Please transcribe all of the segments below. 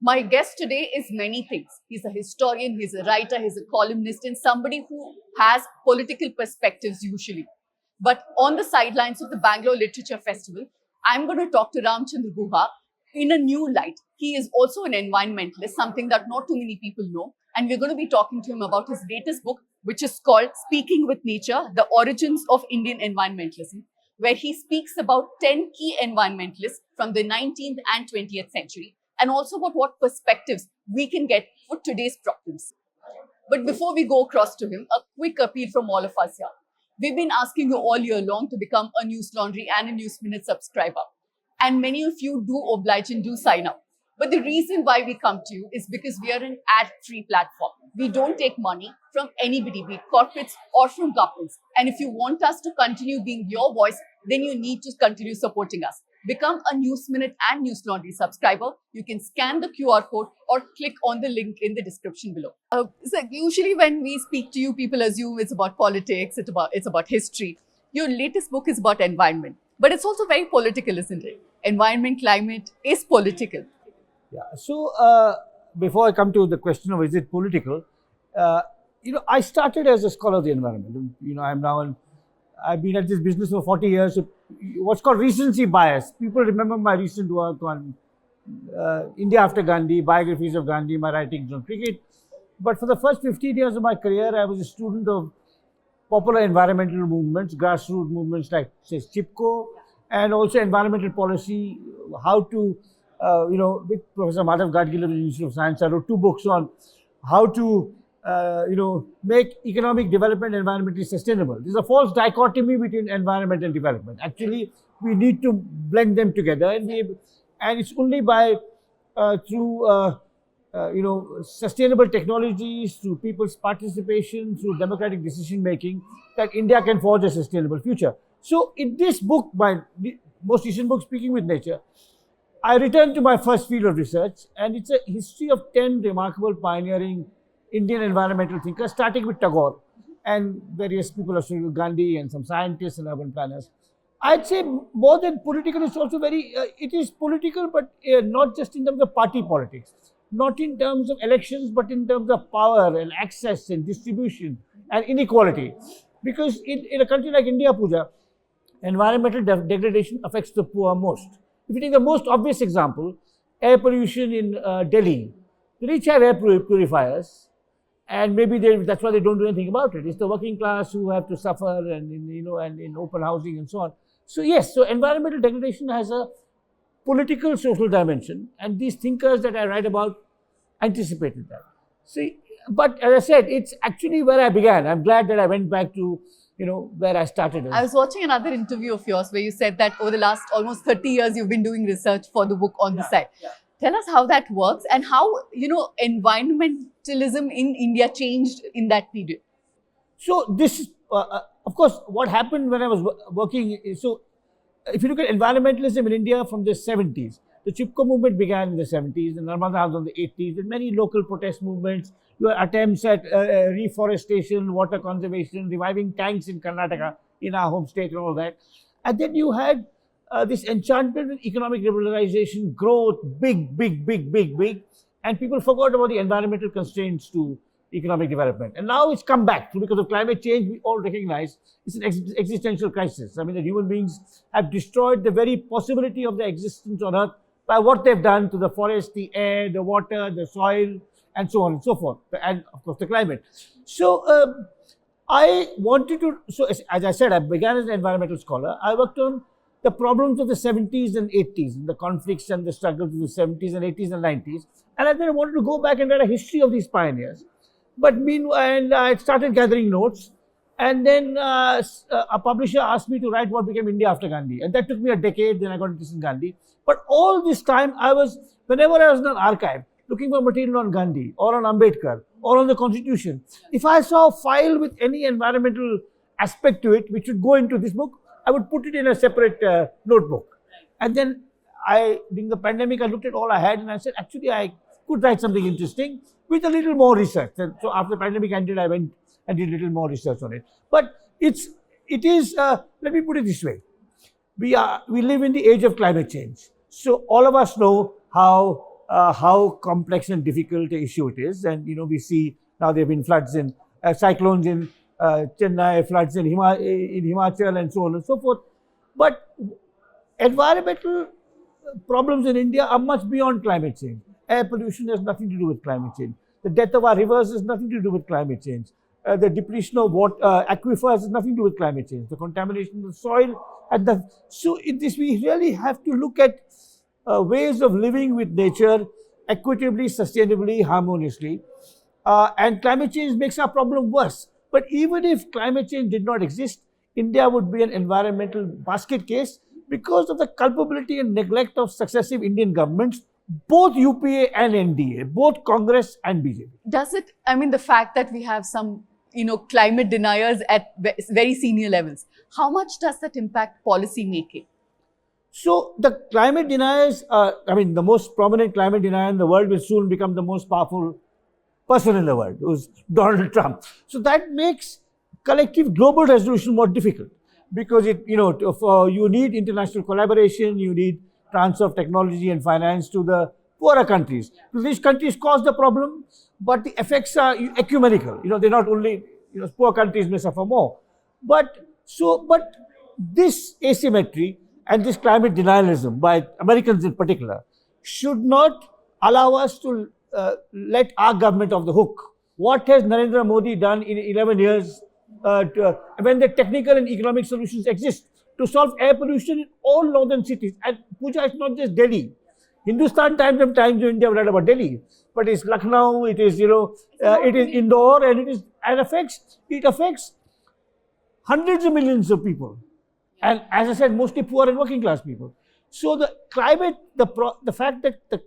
My guest today is many things. He's a historian, he's a writer, he's a columnist, and somebody who has political perspectives usually. But on the sidelines of the Bangalore Literature Festival, I'm going to talk to Ramachandra Guha in a new light. He is also an environmentalist, something that not too many people know. And we're going to be talking to him about his latest book, which is called Speaking with Nature, The Origins of Indian Environmentalism, where he speaks about 10 key environmentalists from the 19th and 20th century, and also about what perspectives we can get for today's problems. But before we go across to him, a quick appeal from all of us here. We've been asking you all year long to become a News Laundry and a News Minute subscriber. And many of you do oblige and do sign up. But the reason why we come to you is because we are an ad-free platform. We don't take money from anybody, be it corporates or from governments. And if you want us to continue being your voice, then you need to continue supporting us. Become a News Minute and News Laundry subscriber. You can scan the QR code or click on the link in the description below. So usually when we speak to you, people assume it's about politics, it's about history. Your latest book is about environment, but it's also very political, isn't it? Environment, climate is political. Yeah. So before I come to the question of is it political, I started as a scholar of the environment. I've been at this business for 40 years. So what's called recency bias. People remember my recent work on India after Gandhi, biographies of Gandhi, my writings on cricket. But for the first 15 years of my career, I was a student of popular environmental movements, grassroots movements like, say, Chipko, and also environmental policy, how to, with Professor Madhav Gadgil of the University of Science, I wrote 2 books on how to, make economic development environmentally sustainable. There's a false dichotomy between environment and development. Actually, we need to blend them together, and it's only by through sustainable technologies, through people's participation, through democratic decision making, that India can forge a sustainable future. So, in this book, my most recent book, Speaking with Nature, I returned to my first field of research, and it's a history of 10 remarkable pioneering Indian environmental thinkers, starting with Tagore and various people associated with Gandhi and some scientists and urban planners. I'd say more than political, it's also it is political, but not just in terms of party politics, not in terms of elections, but in terms of power and access and distribution and inequality. Because in a country like India, Pooja, environmental degradation affects the poor most. If you take the most obvious example, air pollution in Delhi, the rich have air purifiers, and maybe that's why they don't do anything about it. It's the working class who have to suffer, and in open housing and so on. So yes, so environmental degradation has a political, social dimension, and these thinkers that I write about anticipated that. See, but as I said, it's actually where I began. I'm glad that I went back to where I started. I was watching another interview of yours where you said that over the last almost 30 years, you've been doing research for the book on the side. Yeah. Tell us how that works and how, environmentalism in India changed in that period. So this, of course, what happened when I was working, so if you look at environmentalism in India from the 70s, the Chipko movement began in the 70s, and Narmada was in the 80s, and many local protest movements, your attempts at reforestation, water conservation, reviving tanks in Karnataka, in our home state and all that. And then you had this enchantment with economic liberalization, growth, big, and people forgot about the environmental constraints to economic development. And now it's come back. Because of climate change, we all recognize it's an existential crisis. I mean, that human beings have destroyed the very possibility of their existence on Earth by what they've done to the forest, the air, the water, the soil, and so on and so forth, and of course the climate. So I wanted to, so as I said, I began as an environmental scholar. I worked on the problems of the 70s and 80s, the conflicts and the struggles of the 70s and 80s and 90s. And then I wanted to go back and write a history of these pioneers. But meanwhile, I started gathering notes. And then a publisher asked me to write what became India after Gandhi. And that took me a decade, then I got interested in Gandhi. But all this time, whenever I was in an archive, looking for material on Gandhi or on Ambedkar or on the Constitution, if I saw a file with any environmental aspect to it, which would go into this book, I would put it in a separate notebook. And then during the pandemic, I looked at all I had and I said, actually, I could write something interesting with a little more research. And so after the pandemic ended, I went and did a little more research on it. But it is, let me put it this way. We live in the age of climate change. So all of us know how how complex and difficult an issue it is. And we see now there have been floods in cyclones in Chennai, floods in Himachal, and so on and so forth. But environmental problems in India are much beyond climate change. Air pollution has nothing to do with climate change. The death of our rivers has nothing to do with climate change. The depletion of water, aquifers has nothing to do with climate change. The contamination of the soil, so in this we really have to look at ways of living with nature equitably, sustainably, harmoniously. And climate change makes our problem worse. But even if climate change did not exist, India would be an environmental basket case because of the culpability and neglect of successive Indian governments, both UPA and NDA, both Congress and BJP. Does it, I mean, the fact that we have some, climate deniers at very senior levels, how much does that impact policy making? So the climate deniers, the most prominent climate denier in the world will soon become the most powerful person in the world, who's Donald Trump. So that makes collective global resolution more difficult because you need international collaboration, you need transfer of technology and finance to the poorer countries. So these countries cause the problem, but the effects are ecumenical. They're not only, poor countries may suffer more. But this asymmetry and this climate denialism by Americans in particular should not allow us to let our government off the hook. What has Narendra Modi done in 11 years when the technical and economic solutions exist to solve air pollution in all northern cities? And Pooja, it's not just Delhi. Hindustan Times of India will write about Delhi, but it's Lucknow, it is it is Indore, and it affects hundreds of millions of people, and as I said, mostly poor and working class people. So the climate, the fact that the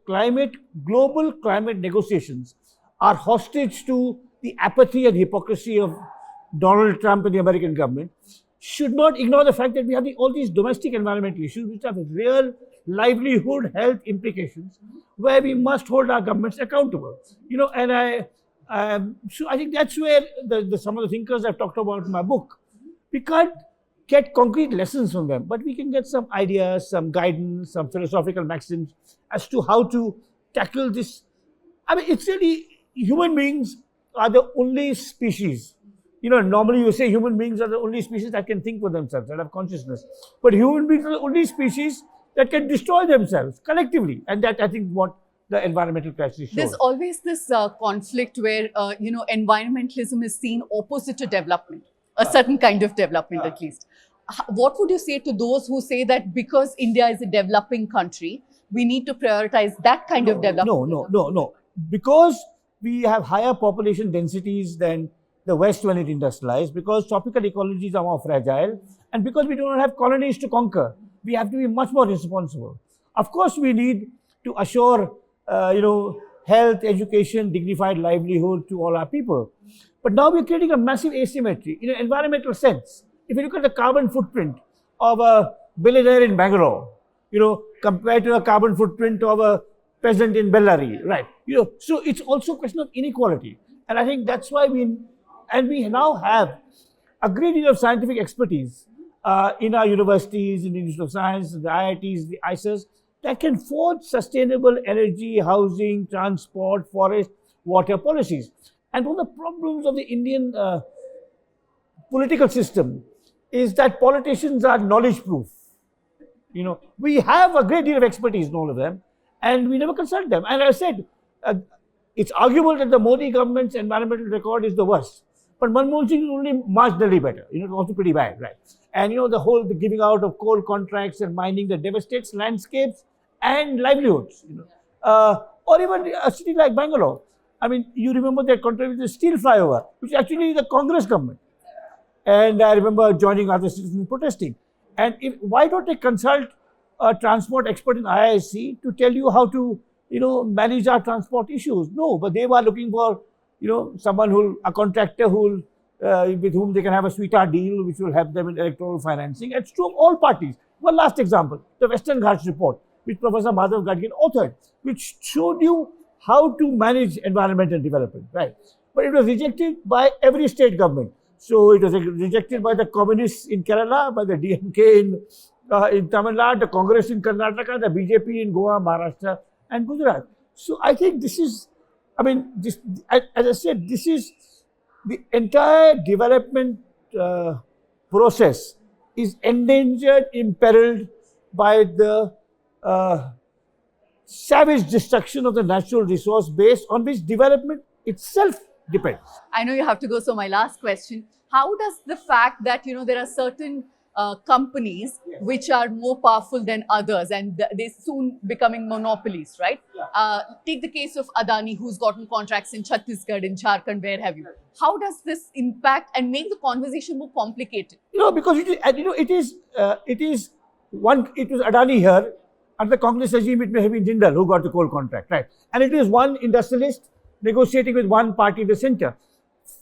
global climate negotiations are hostage to the apathy and hypocrisy of Donald Trump and the American government should not ignore the fact that we have all these domestic environmental issues which have real livelihood health implications where we must hold our governments accountable. So I think that's where some of the thinkers I've talked about in my book, we can't get concrete lessons from them, but we can get some ideas, some guidance, some philosophical maxims as to how to tackle this. It's really, human beings are the only species. Normally you say human beings are the only species that can think for themselves, that have consciousness. But human beings are the only species that can destroy themselves collectively. And that, I think, what the environmental crisis shows. There's always this conflict where, environmentalism is seen opposite to development, a certain kind of development at least. What would you say to those who say that because India is a developing country, we need to prioritize that kind of development? No. Because we have higher population densities than the West when it industrialized, because tropical ecologies are more fragile, and because we do not have colonies to conquer, we have to be much more responsible. Of course, we need to assure, health, education, dignified livelihood to all our people. But now we're creating a massive asymmetry in an environmental sense. If you look at the carbon footprint of a billionaire in Bangalore, compared to a carbon footprint of a peasant in Bellary, right? So it's also a question of inequality. And I think that's why we now have a great deal of scientific expertise in our universities, in the Institute of Science, the IITs, the ISAs, that can forge sustainable energy, housing, transport, forest, water policies. And one of the problems of the Indian political system is that politicians are knowledge proof. We have a great deal of expertise in all of them, and we never consult them. And I said, it's arguable that the Modi government's environmental record is the worst. But Manmohan Singh is only marginally better. It's also pretty bad, right? And the giving out of coal contracts and mining that devastates landscapes and livelihoods. Or even a city like Bangalore. You remember that controversial steel flyover, which actually is the Congress government. And I remember joining other citizens protesting. And why don't they consult a transport expert in IISc to tell you how to, manage our transport issues? No, but they were looking for, someone a contractor with whom they can have a sweetheart deal, which will help them in electoral financing. It's true of all parties. One last example, the Western Ghats report, which Professor Madhav Gadgil authored, which showed you how to manage environmental development, right? But it was rejected by every state government. So it was rejected by the communists in Kerala, by the DMK in Tamil Nadu, the Congress in Karnataka, the BJP in Goa, Maharashtra, and Gujarat. So I think this is, I mean, this, as I said, this is the entire development process is endangered, imperiled by the savage destruction of the natural resource base on which development itself depends. I know you have to go. So my last question: how does the fact that there are certain companies which are more powerful than others, and they soon becoming monopolies, right? Take the case of Adani, who's gotten contracts in Chhattisgarh, in Jharkhand, where have you? How does this impact and make the conversation more complicated? Because it was Adani here. Under the Congress regime, it may have been Jindal who got the coal contract, right? And it is one industrialist negotiating with one party in the center.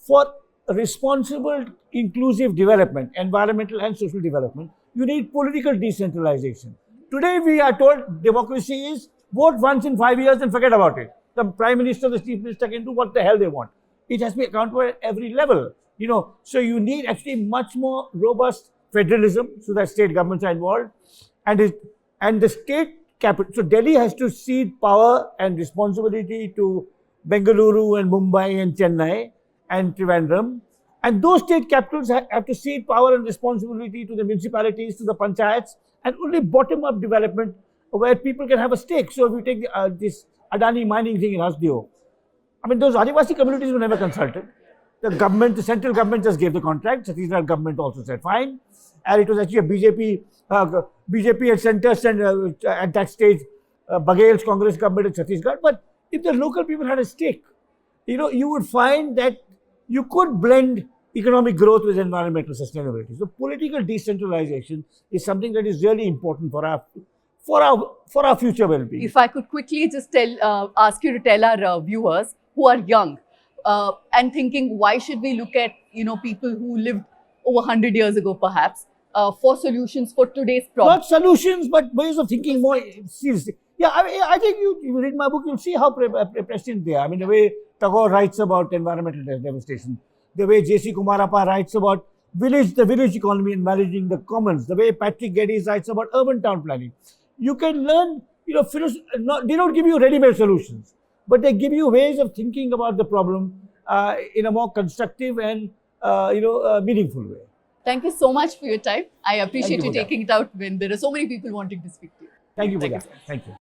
For responsible, inclusive development, environmental and social development, you need political decentralization. Today, we are told democracy is vote once in 5 years and forget about it. The Prime Minister, the Chief Minister can do what the hell they want. It has to be accounted for at every level. So you need actually much more robust federalism so that state governments are involved. And the state capital, so Delhi has to cede power and responsibility to Bengaluru and Mumbai and Chennai and Trivandrum. And those state capitals have to cede power and responsibility to the municipalities, to the panchayats, and only bottom-up development where people can have a stake. So if you take this Adani mining thing in Hasdeo, I mean, those Adivasi communities were never consulted. The government, the central government just gave the contract. Chhattisgarh government also said fine. And it was actually a BJP at center and at that stage, Baghel's Congress government in Chhattisgarh. But if the local people had a stake, you would find that you could blend economic growth with environmental sustainability. So political decentralization is something that is really important for our future well-being. If I could quickly just ask you to tell our viewers who are young and thinking, why should we look at people who lived over 100 years ago, perhaps, for solutions for today's problem? Not solutions, but ways of thinking more seriously. Yeah, I think you read my book, you'll see how prescient they are. I mean, the way Tagore writes about environmental devastation, the way J.C. Kumarappa writes about the village economy and managing the commons, the way Patrick Geddes writes about urban town planning. You can learn, they don't give you ready-made solutions, but they give you ways of thinking about the problem in a more constructive and, meaningful way. Thank you so much for your time. I appreciate you taking it out when there are so many people wanting to speak to you. Thank you, Pooja. Thank you.